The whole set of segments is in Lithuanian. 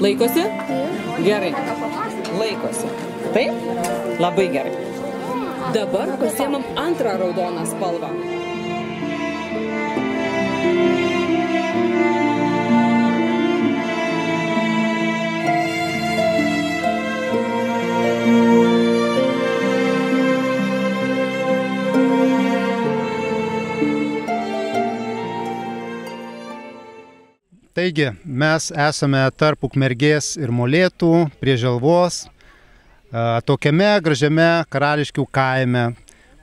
Laikosi? Gerai. Laikosi. Taip? Labai gerai. Dabar pasiemam antrą raudoną spalvą. Taigi, mes esame tarp Ukmergės ir Molėtų, prie Želvos, tokiame gražiame Karališkių kaime,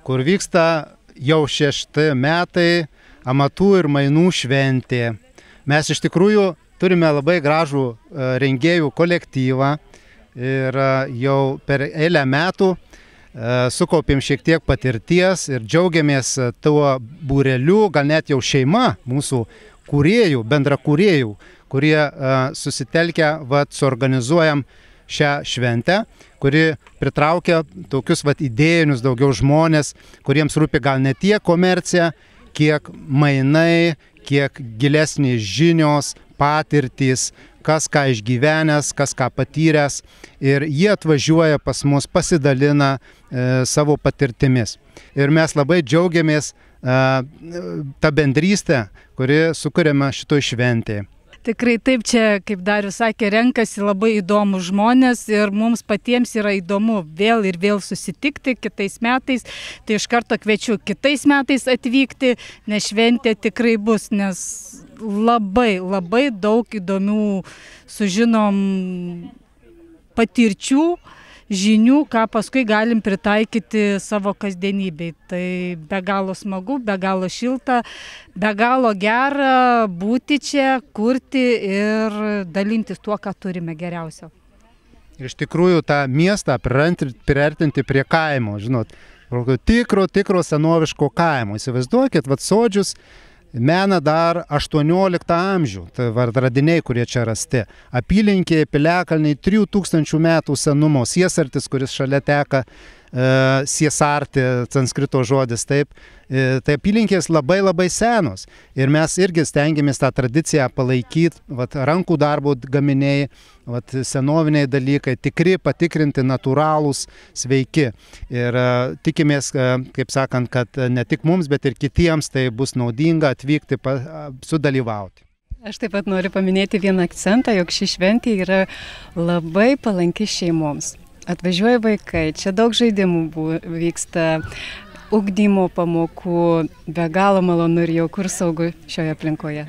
kur vyksta jau 6 metai amatų ir mainų šventė. Mes iš tikrųjų turime labai gražų rengėjų kolektyvą ir jau per eilę metų sukaupėm šiek tiek patirties ir džiaugiamės tuo būreliu, gal net jau šeima mūsų kūrėjų, bendrakūrėjų, kurie susitelkę, suorganizuojam šią šventę, kuri pritraukia tokius idėjinius daugiau žmonės, kuriems rūpi gal ne tiek komercija, kiek mainai, kiek gilesnės žinios, patirtys, kas ką išgyvenęs, kas ką patyręs, ir jie atvažiuoja pas mus, pasidalina savo patirtimis. Ir mes labai džiaugiamės tą bendrystę, kuri sukuriama šitoj šventėje. Tikrai taip, čia, kaip Darius sakė, renkasi labai įdomus žmonės ir mums patiems yra įdomu vėl ir vėl susitikti kitais metais. Tai iš karto kviečiu kitais metais atvykti, nes šventė tikrai bus, nes labai daug įdomių sužinom patirčių, žinių, ką paskui galim pritaikyti savo kasdienybei. Tai be galo smagu, be galo šilta, be galo gera būti čia, kurti ir dalintis tuo, ką turime geriausio. Iš tikrųjų, tą miestą priartinti prie kaimo, žinot, tikro senoviško kaimo. Įsivaizduokit, sodžius mena dar 18 amžių, tai radiniai, kurie čia rasti. Apylinkė, piliakalniai, 3000 metų senumo, Siesartis, kuris šalia teka, Siesarti, sanskrito žodis, taip. Tai apylinkės labai senos. Ir mes irgi stengiamės tą tradiciją palaikyti, rankų darbo gaminiai, senoviniai dalykai, tikri, patikrinti, natūralūs, sveiki. Ir tikimės, kaip sakant, kad ne tik mums, bet ir kitiems tai bus naudinga atvykti, sudalyvauti. Aš taip pat noriu paminėti vieną akcentą, jog ši šventė yra labai palanki šeimoms. Atvažiuoja vaikai, čia daug žaidimų vyksta, ugdymo pamokų, be galo malonu ir jauku ir saugu šioje aplinkoje.